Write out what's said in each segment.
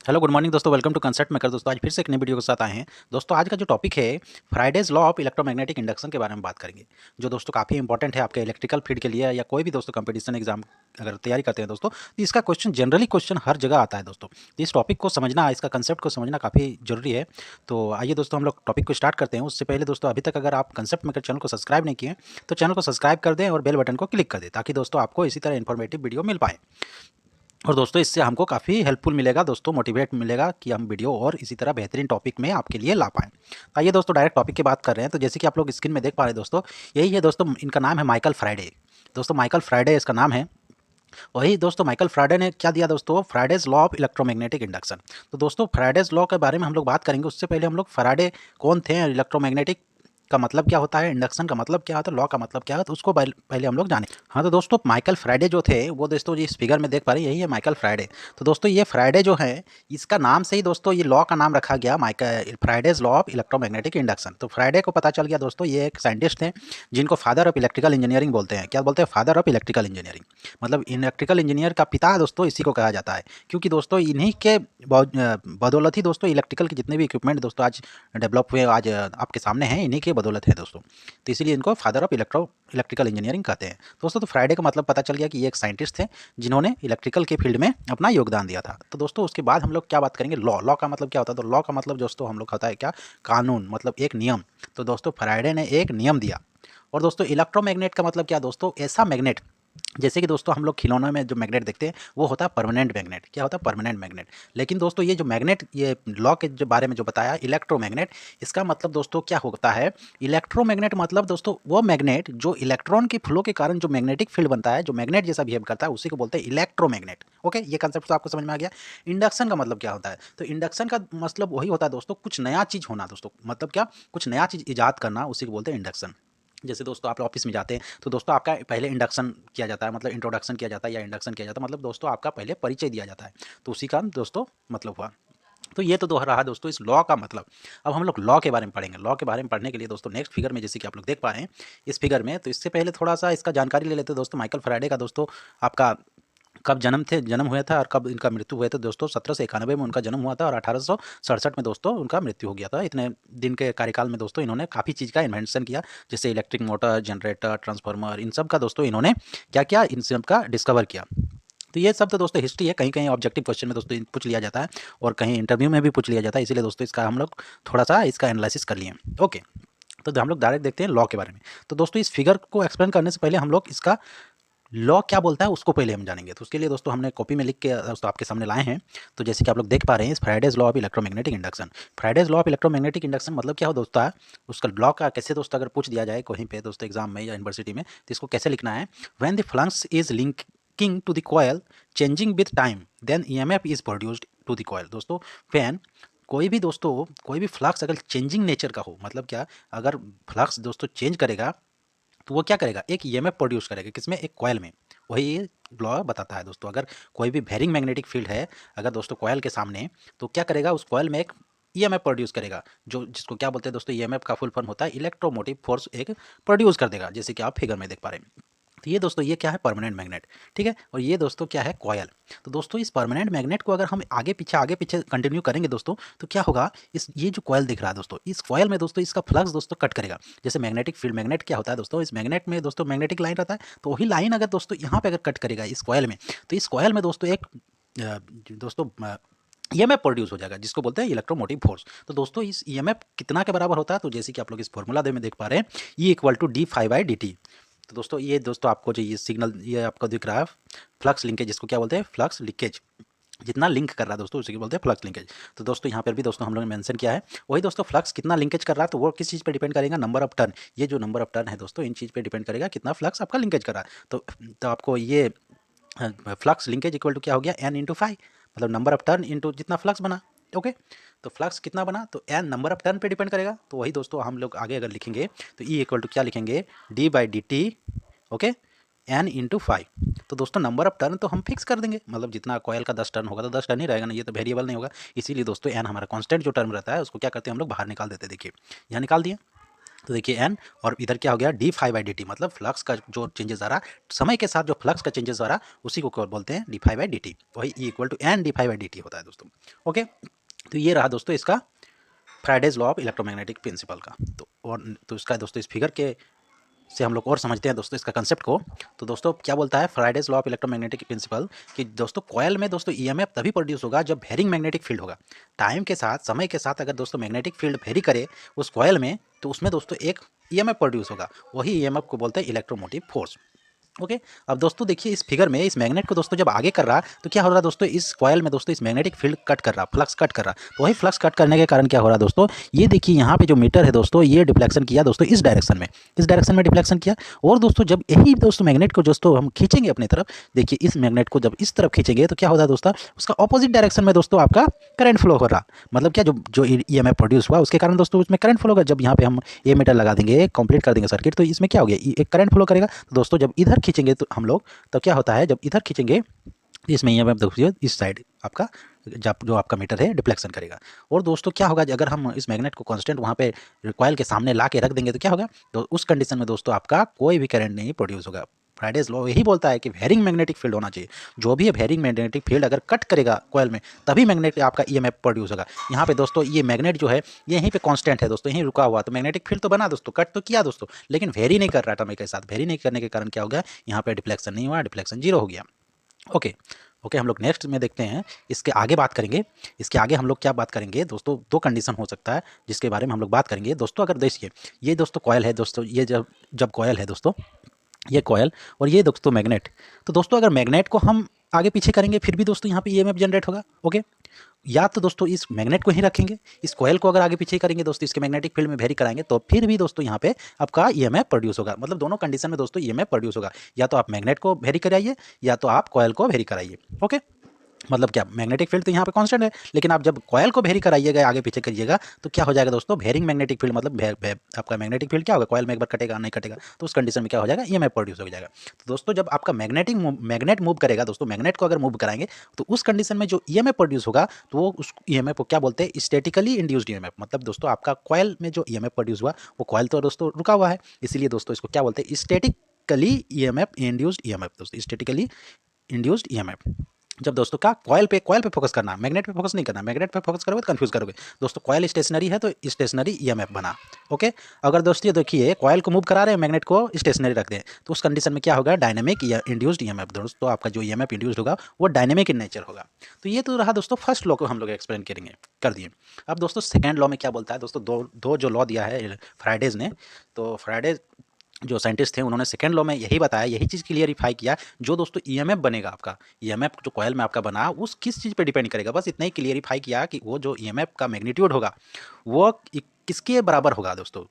Hello good morning दोस्तों, welcome to concept maker. दोस्तों आज फिर से एक नई वीडियो के साथ आए हैं। दोस्तों आज का जो टॉपिक है Faraday's law of electromagnetic induction के बारे में बात करेंगे, जो दोस्तों काफ़ी इंपॉर्टेंट है आपके इलेक्ट्रिकल फील्ड के लिए, या कोई भी दोस्तों कंपटीशन एग्जाम अगर तैयारी करते हैं दोस्तों, तो इसका क्वेश्चन जनरली क्वेश्चन हर जगह आता है दोस्तों। तो इस टॉपिक को समझना, इसका कंसेप्ट को समझना काफ़ी जरूरी है। तो आइए दोस्तों हम लोग टॉपिक को स्टार्ट करते हैं। उससे पहले दोस्तों अभी तक अगर आप कंसेप्ट मेकर चैनल को सब्सक्राइब नहीं किए तो चैनल को सब्सक्राइब कर दें और बेल बटन को क्लिक कर दें, ताकि दोस्तों आपको इसी तरह इन्फॉर्मेटिव वीडियो मिल पाए। और दोस्तों इससे हमको काफ़ी हेल्पफुल मिलेगा दोस्तों, मोटिवेट मिलेगा कि हम वीडियो और इसी तरह बेहतरीन टॉपिक में आपके लिए ला पाएँ। तो आइए दोस्तों डायरेक्ट टॉपिक की बात कर रहे हैं। तो जैसे कि आप लोग स्क्रीन में देख पा रहे हैं दोस्तों, यही है दोस्तों, इनका नाम है माइकल फ्राइडे। दोस्तों माइकल फ्राइडे इसका नाम है। वही दोस्तों माइकल फ्राइडे ने क्या दिया दोस्तों, Fridays law of electromagnetic induction. तो दोस्तों फ्राइडेज लॉ के बारे में हम लोग बात करेंगे। उससे पहले हम लोग फ्राइडे कौन थे, इलेक्ट्रोमैग्नेटिक का मतलब क्या होता है, इंडक्शन का मतलब क्या होता है, लॉ का मतलब क्या है, तो उसको पहले हम लोग जाने। हाँ तो दोस्तों माइकल फ्राइडे जो थे वो दोस्तों इस फिगर में देख पा रहे हैं, यही है माइकल फ्राइडे। तो दोस्तों ये फ्राइडे जो है, इसका नाम से ही दोस्तों ये लॉ का नाम रखा गया Michael Fridays law of electromagnetic induction. तो फ्राइडे को पता चल गया दोस्तों ये एक साइंटिस्ट थे जिनको फादर ऑफ इलेक्ट्रिकल इंजीनियरिंग बोलते हैं। क्या बोलते हैं? Father of electrical engineering. मतलब इलेक्ट्रिकल इंजीनियर का पिता दोस्तों इसी को कहा जाता है, क्योंकि दोस्तों इन्हीं के बदौलत ही दोस्तों इलेक्ट्रिकल के जितने भी इक्विपमेंट दोस्तों आज डेवलप हुए, आज आपके सामने हैं, इन्हीं के बदौलत है दोस्तों। तो इसीलिए इनको फादर ऑफ इलेक्ट्रिकल इंजीनियरिंग कहते हैं दोस्तों। तो फ्राइडे का मतलब पता चल गया कि ये एक साइंटिस्ट थे जिन्होंने इलेक्ट्रिकल के फील्ड में अपना योगदान दिया था। तो दोस्तों उसके बाद हम लोग क्या बात करेंगे, लॉ। लॉ का मतलब क्या होता है? तो लॉ का मतलब दोस्तों हम लोग होता है क्या, कानून, मतलब एक नियम। तो दोस्तों फ्राइडे ने एक नियम दिया। और दोस्तों इलेक्ट्रोमैग्नेट का मतलब क्या दोस्तों, ऐसा मैग्नेट, जैसे कि दोस्तों हम लोग खिलौनों में जो मैग्नेट देखते हैं वो होता है परमानेंट मैग्नेट। क्या होता है? Permanent magnet. लेकिन दोस्तों ये जो मैग्नेट, ये लॉ के जो बारे में जो बताया इलेक्ट्रोमैग्नेट, इसका मतलब दोस्तों क्या होता है, इलेक्ट्रोमैग्नेट मतलब दोस्तों वो मैग्नेट जो इलेक्ट्रॉन की फ्लो के कारण जो मैग्नेटिक फील्ड बनता है, जो मैग्नेट जैसा बिहेव करता है, उसी को बोलते हैं इलेक्ट्रोमैग्नेट। ओके, ये कंसेप्ट तो आपको समझ में आ गया। इंडक्शन का मतलब क्या होता है? तो इंडक्शन का मतलब वही होता है दोस्तों, कुछ नया चीज होना दोस्तों, मतलब क्या, कुछ नया चीज ईजाद करना, उसी को बोलते हैं इंडक्शन। जैसे दोस्तों आप ऑफिस में जाते हैं तो दोस्तों आपका पहले इंडक्शन किया जाता है, मतलब इंट्रोडक्शन किया जाता है, या इंडक्शन किया जाता है, मतलब दोस्तों आपका पहले परिचय दिया जाता है। तो उसी का दोस्तों मतलब हुआ। तो ये तो रहा दोस्तों इस लॉ का मतलब। अब हम लोग लॉ के बारे में पढ़ेंगे। लॉ के बारे में पढ़ने के लिए दोस्तों नेक्स्ट फिगर में, जैसे कि आप लोग देख पा रहे हैं इस फिगर में, तो इससे पहले थोड़ा सा इसका जानकारी ले लेते हैं दोस्तों। माइकल फ्राइडे का दोस्तों आपका कब जन्म हुआ था और कब इनका मृत्यु हुआ था दोस्तों। 1791 में उनका जन्म हुआ था और 1867 में दोस्तों उनका मृत्यु हो गया था। इतने दिन के कार्यकाल में दोस्तों इन्होंने काफ़ी चीज़ का इन्वेंशन किया, जैसे इलेक्ट्रिक मोटर, जनरेटर, ट्रांसफार्मर, इन सब का दोस्तों इन्होंने क्या किया, इन सब का डिस्कवर किया। तो ये सब तो दोस्तों हिस्ट्री है, कहीं कहीं ऑब्जेक्टिव क्वेश्चन में दोस्तों पूछ लिया जाता है और कहीं इंटरव्यू में भी पूछ लिया जाता है, इसीलिए दोस्तों इसका हम लोग थोड़ा सा इसका एनालिसिस कर लिए। ओके, तो हम लोग डायरेक्ट देखते हैं लॉ के बारे में। तो दोस्तों इस फिगर को एक्सप्लेन करने से पहले हम लोग इसका लॉ क्या बोलता है उसको पहले हम जानेंगे। तो उसके लिए दोस्तों हमने कॉपी में लिख के दोस्तों आपके सामने लाए हैं। तो जैसे कि आप लोग देख पा रहे हैं, Fridays law of electromagnetic induction. Fridays law of electromagnetic induction मतलब क्या हो दोस्तों है, उसका लॉ का कैसे दोस्तों अगर पूछ दिया जाए कहीं पे दोस्तों एग्जाम में या यूनिवर्सिटी में, तो इसको कैसे लिखना है, when the flux is linking to the coil changing with time then EMF is produced to the coil. दोस्तों फैन कोई भी दोस्तों, कोई भी फ्लक्स अगर चेंजिंग नेचर का हो, मतलब क्या, अगर फ्लक्स दोस्तों चेंज करेगा तो वो क्या करेगा, एक ईएमएफ प्रोड्यूस करेगा, किसमें, एक कॉयल में। वही ये लॉ बताता है दोस्तों। अगर कोई भी वेरिंग मैग्नेटिक फील्ड है अगर दोस्तों कॉयल के सामने, तो क्या करेगा, उस कॉयल में एक ईएमएफ प्रोड्यूस करेगा, जो जिसको क्या बोलते हैं दोस्तों, ईएमएफ का फुल फॉर्म होता है इलेक्ट्रोमोटिव फोर्स, एक प्रोड्यूस कर देगा, जैसे कि आप फिगर में देख पा रहे हैं। तो ये दोस्तों ये क्या है, परमानेंट मैग्नेट। ठीक है, और ये दोस्तों क्या है, कॉयल। तो दोस्तों इस परमानेंट मैग्नेट को अगर हम आगे पीछे कंटिन्यू करेंगे दोस्तों, तो क्या होगा, इस ये जो कॉयल दिख रहा है दोस्तों, इस कॉयल में दोस्तों इसका फ्लक्स दोस्तों कट करेगा। जैसे मैग्नेटिक फील्ड, मैग्नेट क्या होता है दोस्तों, इस मैग्नेट में दोस्तों मैग्नेटिक लाइन रहता है, तो वही लाइन अगर दोस्तों यहाँ पे अगर कट करेगा इस कॉयल में, तो इस कॉयल में दोस्तों एक दोस्तों ईएमएफ प्रोड्यूस हो जाएगा, जिसको बोलते हैं इलेक्ट्रोमोटिव फोर्स। तो दोस्तों इस ईएमएफ कितना के बराबर होता है, तो जैसे कि आप लोग इस फॉर्मूला में देख पा रहे हैं, E equal to D phi by D T. तो दोस्तों ये दोस्तों आपको जो ये सिग्नल ये आपको दिख रहा है, फ्लक्स लिंकेज, जिसको क्या बोलते हैं, फ्लक्स लीकेज, जितना लिंक कर रहा है दोस्तों उसी को बोलते हैं फ्लक्स लिंकेज। तो दोस्तों यहाँ पर भी दोस्तों हम लोगों ने मेंशन किया है, वही दोस्तों फ्लक्स कितना लिंकेज कर रहा है, तो वो किस चीज़ पे डिपेंड करेगा, नंबर ऑफ टर्न। ये जो नंबर ऑफ टर्न है दोस्तों, इन चीज़ पे डिपेंड करेगा कितना फ्लक्स आपका लिंकेज कर रहा है। तो आपको ये फ्लक्स लिंकेज इक्वल टू क्या हो गया, एन इंटू फाइव, मतलब नंबर ऑफ टर्न इंटू जितना फ्लक्स बना। ओके, तो फ्लक्स कितना बना, तो एन नंबर ऑफ टर्न पे डिपेंड करेगा। तो वही दोस्तों हम लोग आगे अगर लिखेंगे तो ई इक्वल टू क्या लिखेंगे, D by D T, okay, N into phi. तो दोस्तों नंबर ऑफ टर्न तो हम फिक्स कर देंगे, मतलब जितना कॉयल का 10 टर्न होगा तो 10 टर्न ही रहेगा ना, ये तो वेरिएबल नहीं होगा। इसीलिए दोस्तों एन हमारा कांस्टेंट जो टर्म रहता है उसको क्या करते हैं हम लोग बाहर निकाल देते हैं। देखिए यहाँ निकाल दिए। तो देखिए एन, और इधर क्या हो गया D phi by D T, मतलब फ्लक्स का जो चेंजेस आ रहा समय के साथ जो फ्लक्स का चेंजेस आ रहा उसी को बोलते हैं D phi by D T, वही E equal to N D phi by D T होता है दोस्तों। ओके, तो ये रहा दोस्तों इसका Faraday's law of electromagnetic principle का। तो इसका दोस्तों इस फिगर के से हम लोग और समझते हैं दोस्तों इसका कंसेप्ट को। तो दोस्तों क्या बोलता है Faraday's law of electromagnetic principle, कि दोस्तों कॉयल में दोस्तों ईएमएफ तभी प्रोड्यूस होगा जब वेरिंग मैग्नेटिक फील्ड होगा। टाइम के साथ, समय के साथ अगर दोस्तों मैग्नेटिक फील्ड वेरी करे उस कॉयल में, तो उसमें दोस्तों एक ईएमएफ प्रोड्यूस होगा, वही ईएमएफ को बोलते हैं इलेक्ट्रोमोटिव फोर्स। ओके, अब दोस्तों देखिए इस फिगर में इस मैग्नेट को दोस्तों जब आगे कर रहा तो क्या हो रहा दोस्तों, इस कॉयल में दोस्तों इस मैग्नेटिक फील्ड कट कर रहा, फ्लक्स कट कर रहा। तो वही फ्लक्स कट करने के कारण क्या हो रहा दोस्तों, ये देखिए यहाँ पे जो मीटर है दोस्तों, ये डिफ्लेक्शन किया दोस्तों इस डायरेक्शन में डिफ्लेक्शन किया। और दोस्तों जब यही दोस्तों मैग्नेट को दोस्तों हम खींचेंगे अपनी तरफ, देखिए इस मैग्नेट को जब इस तरफ खींचेंगे तो क्या होता है दोस्तों, उसका ऑपोजिट डायरेक्शन में दोस्तों आपका करंट फ्लो हो रहा। मतलब क्या, जो जो ईएमएफ प्रोड्यूस हुआ उसके कारण दोस्तों उसमें करंट फ्लो होगा। जब यहाँ पे हम ये मीटर लगा देंगे, कंप्लीट कर देंगे सर्किट, तो इसमें क्या हो गया, एक करंट फ्लो करेगा। तो दोस्तों जब इधर खींचेंगे तो हम लोग, तो क्या होता है जब इधर खींचेंगे इसमें ईएमएफ देखिए इस साइड आपका जब जो आपका मीटर है डिफ्लेक्शन करेगा। और दोस्तों क्या होगा, अगर हम इस मैग्नेट को कांस्टेंट वहाँ पे कॉइल के सामने ला के रख देंगे तो क्या होगा, तो उस कंडीशन में दोस्तों आपका कोई भी करंट नहीं प्रोड्यूस होगा। फ्राइडेज लॉ यही बोलता है कि वेरिंग मैग्नेटिक फील्ड होना चाहिए। जो भी है वेरिंग मैग्नेटिक फील्ड अगर कट करेगा कॉइल में, तभी मैग्नेट आपका ईएमएफ प्रोड्यूस होगा। यहाँ पे दोस्तों ये मैग्नेट जो है यहीं पे कांस्टेंट है दोस्तों, यहीं रुका हुआ, तो मैग्नेटिक फील्ड तो बना दोस्तों, कट तो किया दोस्तों, लेकिन वेरी नहीं कर रहा समय के साथ। वेरी नहीं करने के कारण क्या हो गया, यहाँ पे डिफ्लेक्शन नहीं हुआ, डिफ्लेक्शन जीरो हो गया। ओके, ओके, हम लोग नेक्स्ट में देखते हैं, इसके आगे बात करेंगे। इसके आगे हम लोग क्या बात करेंगे दोस्तों, दो कंडीशन हो सकता है जिसके बारे में हम लोग बात करेंगे दोस्तों। अगर देखिए ये दोस्तों कॉयल है दोस्तों, ये जब जब कॉयल है दोस्तों, ये कॉयल और ये दोस्तों मैग्नेट। तो दोस्तों अगर मैग्नेट को हम आगे पीछे करेंगे फिर भी दोस्तों यहाँ पे ईएमएफ जनरेट होगा। ओके, या तो दोस्तों इस मैग्नेट को ही रखेंगे, इस कॉयल को अगर आगे पीछे करेंगे दोस्तों, इसके मैग्नेटिक फील्ड में वेरी कराएंगे, तो फिर भी दोस्तों यहाँ पे आपका ईएमएफ प्रोड्यूस होगा। मतलब दोनों कंडीशन में दोस्तों ईएमएफ प्रोड्यूस होगा, या तो आप मैग्नेट को वेरी कराइए या तो आप कॉयल को वेरी कराइए। ओके, मतलब क्या, मैग्नेटिक फील्ड तो यहाँ पे कांस्टेंट है, लेकिन आप जब कॉयल को वेरी कराइएगा, आगे पीछे करिएगा, तो क्या हो जाएगा दोस्तों, वेरिंग मैग्नेटिक फील्ड, मतलब आपका मैग्नेटिक फील्ड क्या होगा, कॉयल में एक बार कटेगा नहीं कटेगा, तो उस कंडीशन में क्या हो जाएगा, ईएमएफ प्रोड्यूस हो जाएगा। तो दोस्तों जब आपका मैग्नेट मूव करेगा दोस्तों, मैग्नेट को अगर मूव कराएंगे तो उस कंडीशन में जो ईएमएफ प्रोड्यूस होगा, तो वो उस ईएमएफ को क्या बोलते हैं, स्टैटिकली इंड्यूस्ड ईएमएफ। मतलब दोस्तों आपका कॉयल में जो ईएमएफ प्रोड्यूस हुआ, वो कॉयल तो दोस्तों रुका हुआ है, इसीलिए दोस्तों इसको क्या बोलते हैं, स्टैटिकली ईएमएफ इंड्यूस्ड ईएमएफ दोस्तों, स्टैटिकली इंड्यूस्ड ईएमएफ। जब दोस्तों का कॉयल पे फोकस करना, मैग्नेट पे फोकस नहीं करना। मैग्नेट पे फोकस करोगे तो कंफ्यूज करोगे दोस्तों। कॉयल स्टेशनरी है तो स्टेशनरी ईएमएफ बना। ओके, अगर दोस्तों देखिए कॉयल को मूव करा रहे हैं, मैग्नेट को स्टेशनरी रख दें, तो उस कंडीशन में क्या होगा, डायनेमिक या इंड्यूस्ड ईएमएफ। दोस्तों आपका जो ईएमएफ इंड्यूस्ड होगा वो डायनेमिक इन नेचर होगा। तो ये तो रहा दोस्तों फर्स्ट लॉ को हम लोग एक्सप्लेन करेंगे, कर दिए। अब दोस्तों सेकेंड लॉ में क्या बोलता है दोस्तों, दो जो लॉ दिया है फ्राइडेज ने, तो फ्राइडेज जो साइंटिस्ट थे उन्होंने सेकेंड लॉ में यही बताया, यही चीज़ क्लियरिफाई किया, जो दोस्तों ईएमएफ बनेगा आपका, ईएमएफ जो कॉयल में आपका बना उस किस चीज़ पे डिपेंड करेगा, बस इतना ही क्लियरिफाई किया कि वो जो ईएमएफ का मैग्नीट्यूड होगा वो किसके बराबर होगा दोस्तों।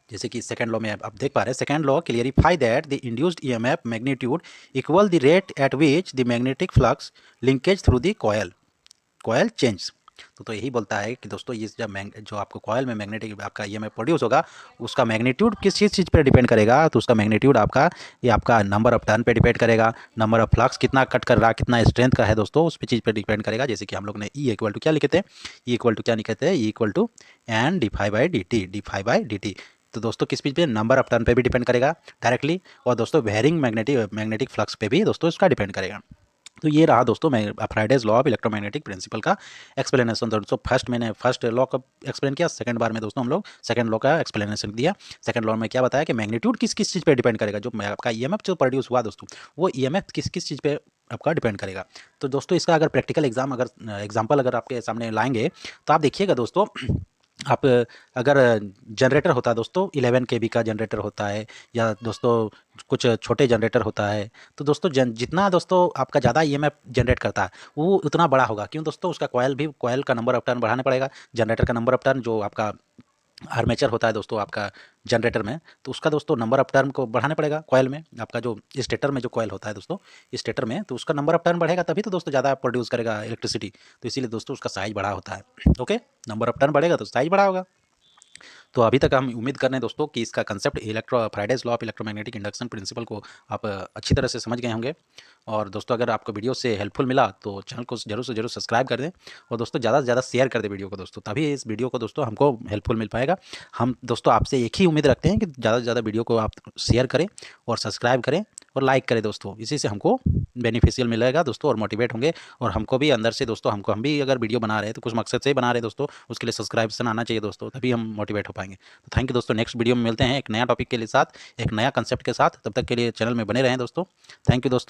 जैसे कि सेकेंड लॉ में आप देख पा रहे हैं, second law clarify that the induced EMF magnitude equal the rate at which the magnetic flux linkage through the coil change. तो यही बोलता है कि दोस्तों ये जब जो आपको कॉयल में मैग्नेटिक आपका ईएमएफ प्रोड्यूस होगा, उसका मैग्नीट्यूड किस चीज़ पर डिपेंड करेगा, तो उसका मैग्नीट्यूड आपका ये आपका नंबर ऑफ टर्न पे डिपेंड करेगा, नंबर ऑफ फ्लक्स कितना कट कर रहा, कितना स्ट्रेंथ का है दोस्तों, उस चीज़ पर डिपेंड करेगा। जैसे कि हम लोग ने ई इक्वल टू क्या लिखे थे, ई इक्वल टू क्या लिखे थे, E equal to N D phi by D T. तो दोस्तों किस चीज़ पे, नंबर ऑफ टर्न पे भी डिपेंड करेगा डायरेक्टली, और दोस्तों वेरिंग मैग्नेटिक फ्लक्स पे भी दोस्तों इसका डिपेंड करेगा। तो ये रहा दोस्तों मैं Faraday's law of electromagnetic principle का एक्सप्लेनेशन। दोस्तों मैंने फर्स्ट लॉ का एक्सप्लेन किया, सेकंड बार में दोस्तों हम लोग सेकंड लॉ का एक्सप्लेनेशन दिया। सेकंड लॉ में क्या बताया कि मैग्नीट्यूड किस किस चीज़ पे डिपेंड करेगा, जो आपका ईएमएफ जो प्रोड्यूस हुआ दोस्तों, वो ईएमएफ किस किस चीज़ पे आपका डिपेंड करेगा। तो दोस्तों इसका अगर प्रैक्टिकल एग्जाम्पल अगर आपके सामने लाएंगे तो आप देखिएगा दोस्तों, आप अगर जनरेटर होता है दोस्तों 11 केवी का जनरेटर होता है, या दोस्तों कुछ छोटे जनरेटर होता है, तो दोस्तों जितना दोस्तों आपका ज़्यादा ईएमएफ जनरेट करता है वो उतना बड़ा होगा। क्यों दोस्तों, उसका कॉयल का नंबर ऑफ टर्न बढ़ाना पड़ेगा, जनरेटर का नंबर ऑफ टर्न जो आपका आर्मेचर होता है दोस्तों आपका जनरेटर में, तो उसका दोस्तों नंबर ऑफ टर्न को बढ़ाना पड़ेगा। कॉयल में आपका जो स्टेटर में जो कॉयल होता है दोस्तों, स्टेटर में, तो उसका नंबर ऑफ टर्न बढ़ेगा तभी तो दोस्तों ज़्यादा प्रोड्यूस करेगा इलेक्ट्रिसिटी। तो इसीलिए दोस्तों उसका साइज बड़ा होता है। ओके, नंबर ऑफ टर्न बढ़ेगा तो साइज बड़ा होगा। तो अभी तक हम उम्मीद कर रहे हैं दोस्तों कि इसका concept Fridays law of electromagnetic induction principal को आप अच्छी तरह से समझ गए होंगे। और दोस्तों अगर आपको वीडियो से हेल्पफुल मिला तो चैनल को जरूर से जरूर सब्सक्राइब कर दें और दोस्तों ज़्यादा से ज़्यादा शेयर कर दें वीडियो को दोस्तों, तभी इस वीडियो को दोस्तों हमको हेल्पफुल मिल पाएगा। हम दोस्तों आपसे एक ही उम्मीद रखते हैं कि ज़्यादा से ज़्यादा वीडियो को आप शेयर करें और सब्सक्राइब करें और लाइक करें दोस्तों, इसी से हमको बेनिफिशियल मिलेगा दोस्तों और मोटिवेट होंगे। और हमको भी अंदर से दोस्तों हम भी अगर वीडियो बना रहे हैं तो कुछ मकसद से ही बना रहे हैं दोस्तों, उसके लिए सब्सक्रिप्शन आना चाहिए दोस्तों, तभी हम मोटिवेट हो पाएंगे। तो थैंक यू दोस्तों, नेक्स्ट वीडियो में मिलते हैं एक नया टॉपिक के लिए साथ, एक नया कंसेप्ट के साथ। तब तक के लिए चैनल में बने रहें दोस्तों। थैंक यू दोस्तों।